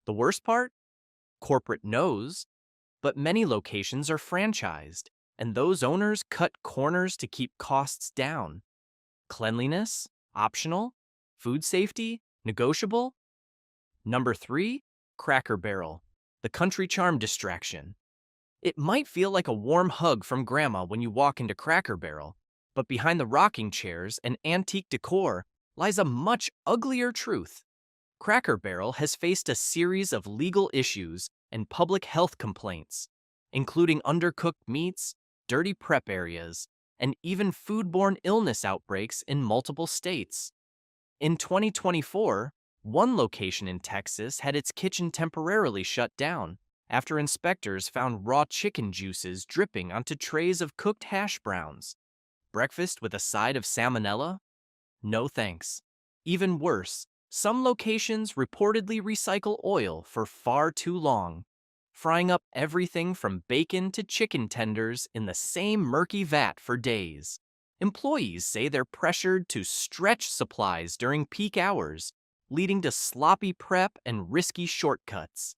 The worst part? Corporate knows, but many locations are franchised, and those owners cut corners to keep costs down. Cleanliness? Optional? Food safety? Negotiable? Number 3, Cracker Barrel, the country charm distraction. It might feel like a warm hug from grandma when you walk into Cracker Barrel, but behind the rocking chairs and antique decor lies a much uglier truth. Cracker Barrel has faced a series of legal issues and public health complaints, including undercooked meats, dirty prep areas, and even foodborne illness outbreaks in multiple states. In 2024, one location in Texas had its kitchen temporarily shut down after inspectors found raw chicken juices dripping onto trays of cooked hash browns. Breakfast with a side of salmonella? No thanks. Even worse, some locations reportedly recycle oil for far too long, frying up everything from bacon to chicken tenders in the same murky vat for days. Employees say they're pressured to stretch supplies during peak hours, leading to sloppy prep and risky shortcuts.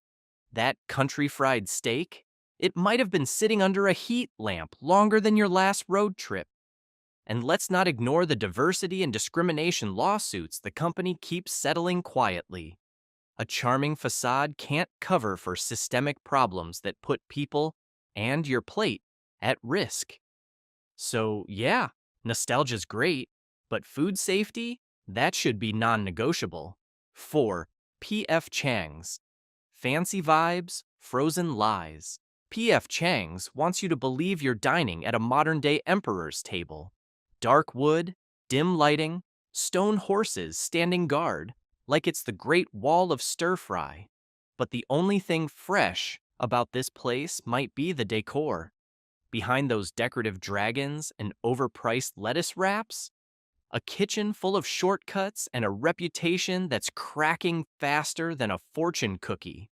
That country fried steak? It might have been sitting under a heat lamp longer than your last road trip. And let's not ignore the diversity and discrimination lawsuits the company keeps settling quietly. A charming facade can't cover for systemic problems that put people and your plate at risk. So, yeah, nostalgia's great, but food safety? That should be non-negotiable. 4. P.F. Chang's. Fancy vibes, frozen lies. P.F. Chang's wants you to believe you're dining at a modern-day emperor's table. Dark wood, dim lighting, stone horses standing guard, like it's the Great Wall of Stir-Fry. But the only thing fresh about this place might be the decor. Behind those decorative dragons and overpriced lettuce wraps, a kitchen full of shortcuts and a reputation that's cracking faster than a fortune cookie.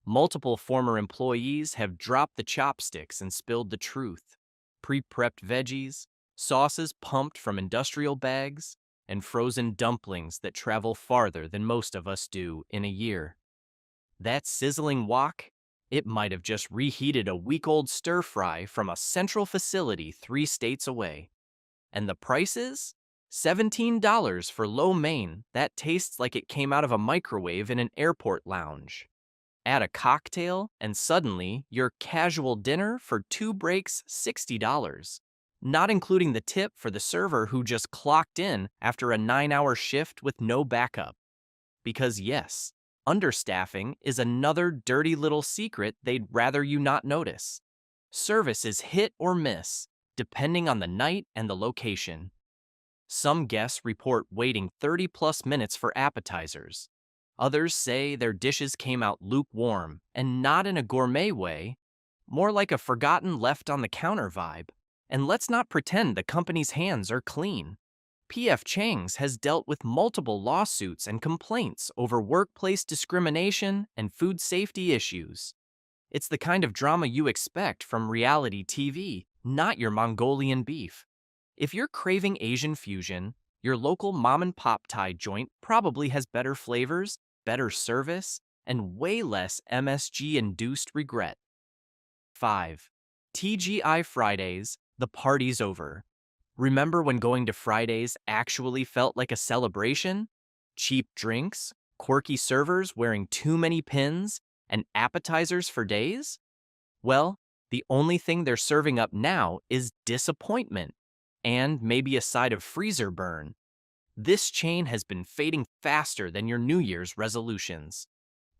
Multiple former employees have dropped the chopsticks and spilled the truth. Pre-prepped veggies, sauces pumped from industrial bags, and frozen dumplings that travel farther than most of us do in a year. That sizzling wok? It might have just reheated a week-old stir-fry from a central facility 3 states away. And the prices? $17 for lo mein that tastes like it came out of a microwave in an airport lounge. Add a cocktail, and suddenly your casual dinner for 2 breaks $60. Not including the tip for the server who just clocked in after a 9-hour shift with no backup. Because yes, understaffing is another dirty little secret they'd rather you not notice. Service is hit or miss, depending on the night and the location. Some guests report waiting 30-plus minutes for appetizers. Others say their dishes came out lukewarm, and not in a gourmet way, more like a forgotten left on the counter vibe. And let's not pretend the company's hands are clean. P.F. Chang's has dealt with multiple lawsuits and complaints over workplace discrimination and food safety issues. It's the kind of drama you expect from reality TV, not your Mongolian beef. If you're craving Asian fusion, your local mom-and-pop Thai joint probably has better flavors, better service, and way less MSG-induced regret. 5. TGI Fridays, the party's over. Remember when going to Fridays actually felt like a celebration? Cheap drinks, quirky servers wearing too many pins, and appetizers for days? Well, the only thing they're serving up now is disappointment, and maybe a side of freezer burn. This chain has been fading faster than your New Year's resolutions.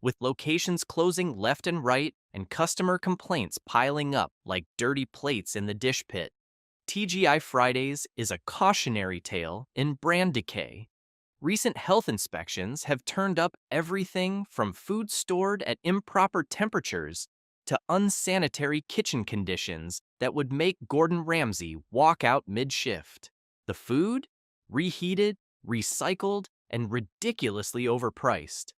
With locations closing left and right and customer complaints piling up like dirty plates in the dish pit, TGI Fridays is a cautionary tale in brand decay. Recent health inspections have turned up everything from food stored at improper temperatures to unsanitary kitchen conditions that would make Gordon Ramsay walk out mid-shift. The food? Reheated, recycled, and ridiculously overpriced.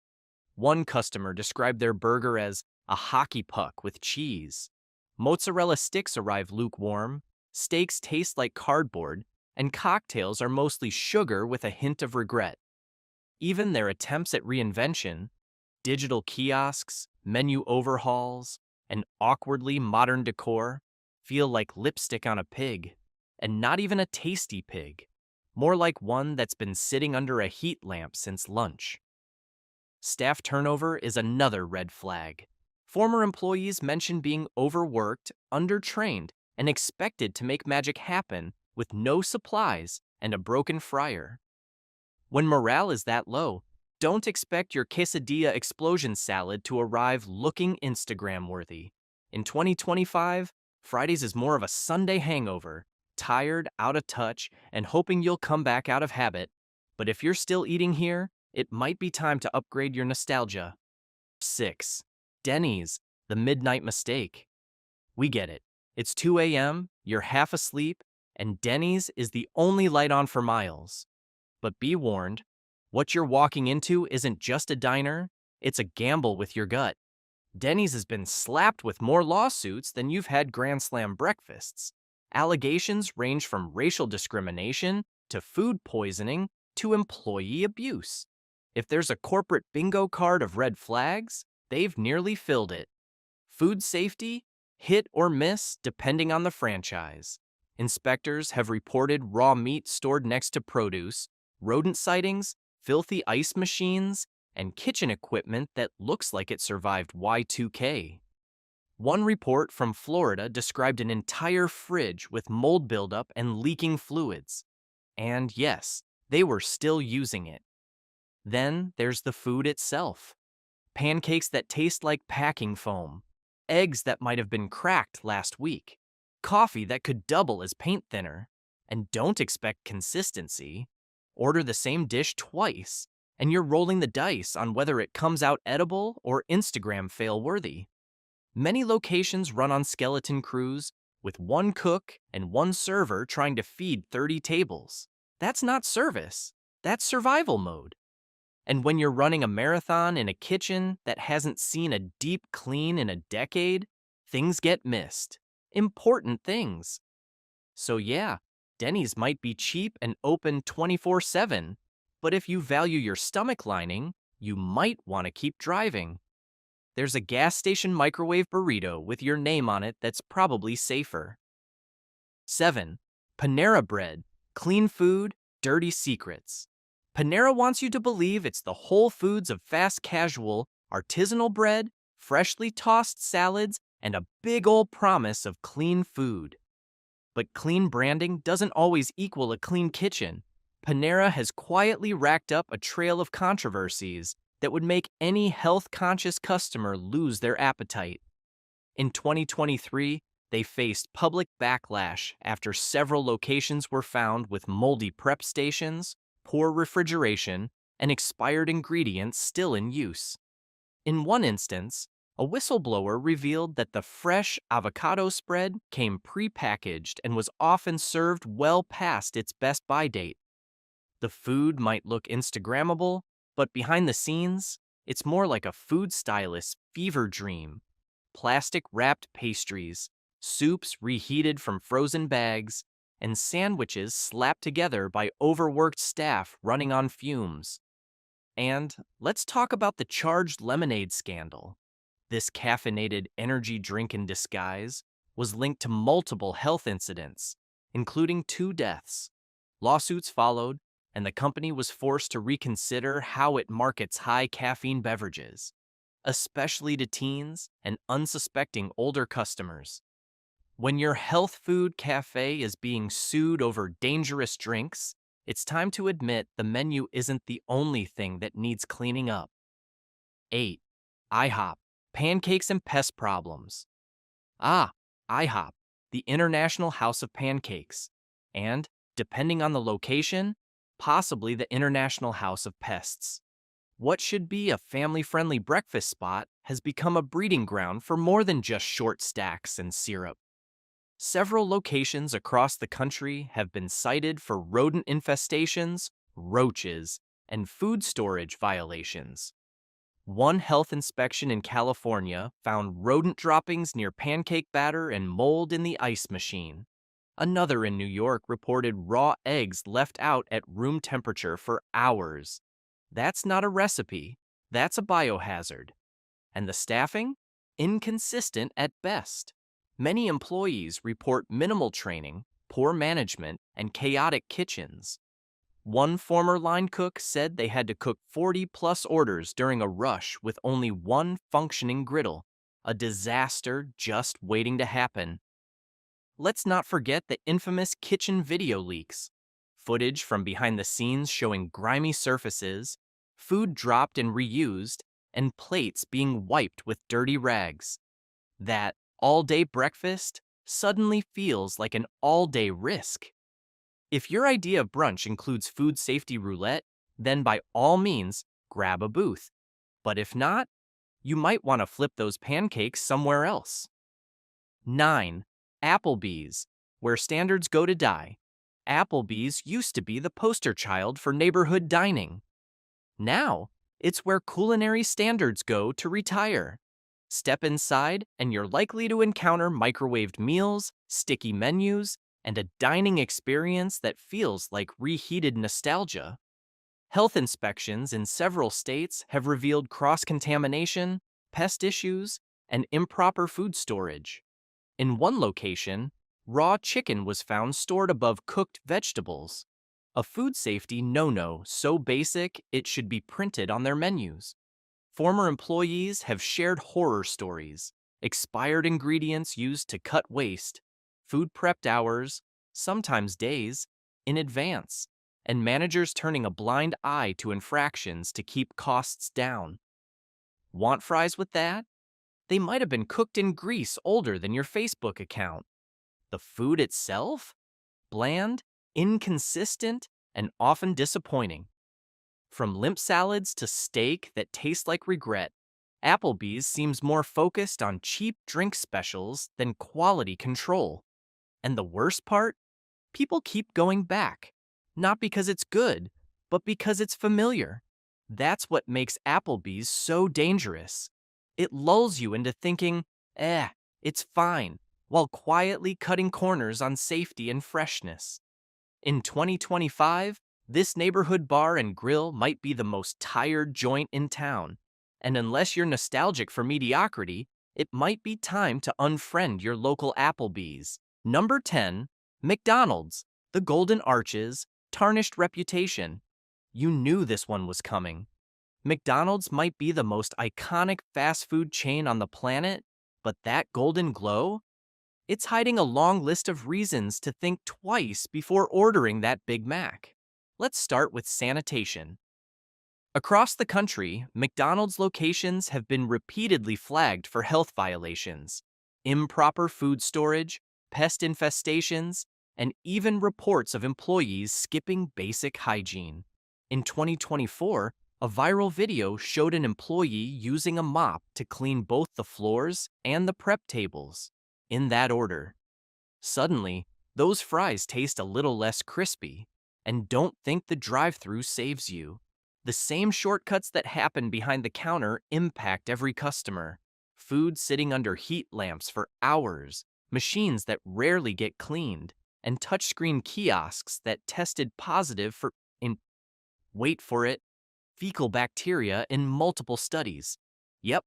One customer described their burger as a hockey puck with cheese. Mozzarella sticks arrive lukewarm, steaks taste like cardboard, and cocktails are mostly sugar with a hint of regret. Even their attempts at reinvention, digital kiosks, menu overhauls, and awkwardly modern decor, feel like lipstick on a pig, and not even a tasty pig, more like one that's been sitting under a heat lamp since lunch. Staff turnover is another red flag. Former employees mention being overworked, undertrained, and expected to make magic happen with no supplies and a broken fryer. When morale is that low, don't expect your quesadilla explosion salad to arrive looking Instagram-worthy. In 2025, Fridays is more of a Sunday hangover, tired, out of touch, and hoping you'll come back out of habit. But if you're still eating here, it might be time to upgrade your nostalgia. 6. Denny's, the midnight mistake. We get it. It's 2 a.m., you're half asleep, and Denny's is the only light on for miles. But be warned, what you're walking into isn't just a diner, it's a gamble with your gut. Denny's has been slapped with more lawsuits than you've had Grand Slam breakfasts. Allegations range from racial discrimination to food poisoning to employee abuse. If there's a corporate bingo card of red flags, they've nearly filled it. Food safety? Hit or miss depending on the franchise. Inspectors have reported raw meat stored next to produce, rodent sightings, filthy ice machines, and kitchen equipment that looks like it survived Y2K. One report from Florida described an entire fridge with mold buildup and leaking fluids. And yes, they were still using it. Then there's the food itself. Pancakes that taste like packing foam, eggs that might have been cracked last week, coffee that could double as paint thinner, and don't expect consistency. Order the same dish twice, and you're rolling the dice on whether it comes out edible or Instagram fail-worthy. Many locations run on skeleton crews, with one cook and one server trying to feed 30 tables. That's not service, that's survival mode. And when you're running a marathon in a kitchen that hasn't seen a deep clean in a decade, things get missed. Important things. So yeah, Denny's might be cheap and open 24/7, but if you value your stomach lining, you might want to keep driving. There's a gas station microwave burrito with your name on it that's probably safer. 7. Panera Bread. Clean food, dirty secrets. Panera wants you to believe it's the Whole Foods of fast casual, artisanal bread, freshly tossed salads, and a big old promise of clean food. But clean branding doesn't always equal a clean kitchen. Panera has quietly racked up a trail of controversies that would make any health-conscious customer lose their appetite. In 2023, they faced public backlash after several locations were found with moldy prep stations, poor refrigeration, and expired ingredients still in use. In one instance, a whistleblower revealed that the fresh avocado spread came pre-packaged and was often served well past its best-by date. The food might look Instagrammable, but behind the scenes, it's more like a food stylist's fever dream. Plastic-wrapped pastries, soups reheated from frozen bags, and sandwiches slapped together by overworked staff running on fumes. And let's talk about the charged lemonade scandal. This caffeinated energy drink in disguise was linked to multiple health incidents, including 2 deaths. Lawsuits followed, and the company was forced to reconsider how it markets high caffeine beverages, especially to teens and unsuspecting older customers. When your health food cafe is being sued over dangerous drinks, it's time to admit the menu isn't the only thing that needs cleaning up. 8. IHOP. Pancakes and pest problems. IHOP, the International House of Pancakes, and, depending on the location, possibly the International House of Pests. What should be a family-friendly breakfast spot has become a breeding ground for more than just short stacks and syrup. Several locations across the country have been cited for rodent infestations, roaches, and food storage violations. One health inspection in California found rodent droppings near pancake batter and mold in the ice machine. Another in New York reported raw eggs left out at room temperature for hours. That's not a recipe, that's a biohazard. And the staffing? Inconsistent at best. Many employees report minimal training, poor management, and chaotic kitchens. One former line cook said they had to cook 40-plus orders during a rush with only one functioning griddle, a disaster just waiting to happen. Let's not forget the infamous kitchen video leaks. Footage from behind the scenes showing grimy surfaces, food dropped and reused, and plates being wiped with dirty rags. That all-day breakfast suddenly feels like an all-day risk. If your idea of brunch includes food safety roulette, then by all means, grab a booth. But if not, You might want to flip those pancakes somewhere else. 9. Applebee's, where standards go to die. Applebee's used to be the poster child for neighborhood dining. Now, it's where culinary standards go to retire. Step inside, and you're likely to encounter microwaved meals, sticky menus, and a dining experience that feels like reheated nostalgia. Health inspections in several states have revealed cross-contamination, pest issues, and improper food storage. In one location, raw chicken was found stored above cooked vegetables. A food safety no-no so basic it should be printed on their menus. Former employees have shared horror stories, expired ingredients used to cut waste, food prepped hours, sometimes days, in advance, and managers turning a blind eye to infractions to keep costs down. Want fries with that? They might have been cooked in grease older than your Facebook account. The food itself? Bland, inconsistent, and often disappointing. From limp salads to steak that taste like regret, Applebee's seems more focused on cheap drink specials than quality control. And the worst part? People keep going back. Not because it's good, but because it's familiar. That's what makes Applebee's so dangerous. It lulls you into thinking, it's fine, while quietly cutting corners on safety and freshness. In 2025, this neighborhood bar and grill might be the most tired joint in town, and unless you're nostalgic for mediocrity, it might be time to unfriend your local Applebee's. Number 10, McDonald's, the Golden Arches, tarnished reputation. You knew this one was coming. McDonald's might be the most iconic fast food chain on the planet, but that golden glow? It's hiding a long list of reasons to think twice before ordering that Big Mac. Let's start with sanitation. Across the country, McDonald's locations have been repeatedly flagged for health violations, improper food storage, pest infestations, and even reports of employees skipping basic hygiene. In 2024, a viral video showed an employee using a mop to clean both the floors and the prep tables, in that order. Suddenly, those fries taste a little less crispy, and don't think the drive-thru saves you. The same shortcuts that happen behind the counter impact every customer. Food sitting under heat lamps for hours, machines that rarely get cleaned, and touchscreen kiosks that tested positive for, wait for it, fecal bacteria in multiple studies. Yep,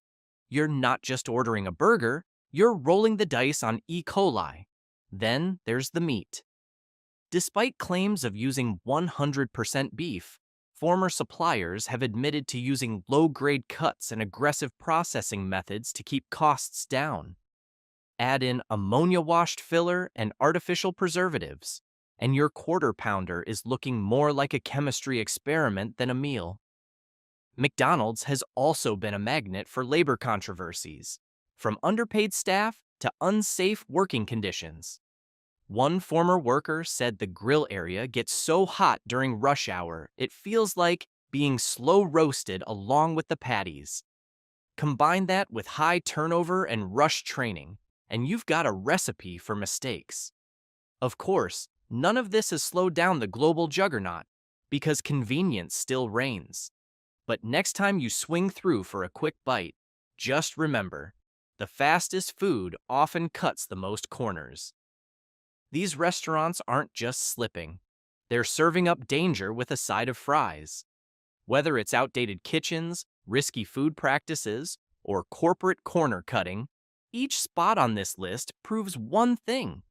you're not just ordering a burger, you're rolling the dice on E. coli. Then there's the meat. Despite claims of using 100% beef, former suppliers have admitted to using low-grade cuts and aggressive processing methods to keep costs down. Add in ammonia-washed filler and artificial preservatives, and your quarter pounder is looking more like a chemistry experiment than a meal. McDonald's has also been a magnet for labor controversies, from underpaid staff to unsafe working conditions. One former worker said the grill area gets so hot during rush hour, it feels like being slow roasted along with the patties. Combine that with high turnover and rush training, and you've got a recipe for mistakes. Of course, none of this has slowed down the global juggernaut, because convenience still reigns. But next time you swing through for a quick bite, just remember, the fastest food often cuts the most corners. These restaurants aren't just slipping. They're serving up danger with a side of fries. Whether it's outdated kitchens, risky food practices, or corporate corner cutting, each spot on this list proves one thing.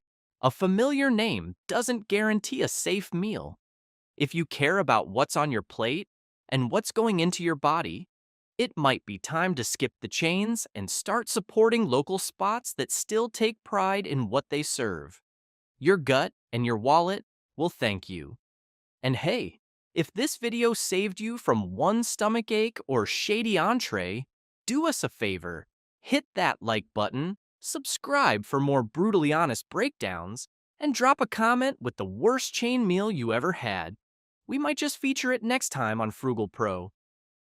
A familiar name doesn't guarantee a safe meal. If you care about what's on your plate and what's going into your body, it might be time to skip the chains and start supporting local spots that still take pride in what they serve. Your gut and your wallet will thank you. And hey, if this video saved you from one stomachache or shady entree, do us a favor. Hit that like button, subscribe for more brutally honest breakdowns, and drop a comment with the worst chain meal you ever had. We might just feature it next time on Frugal Pro.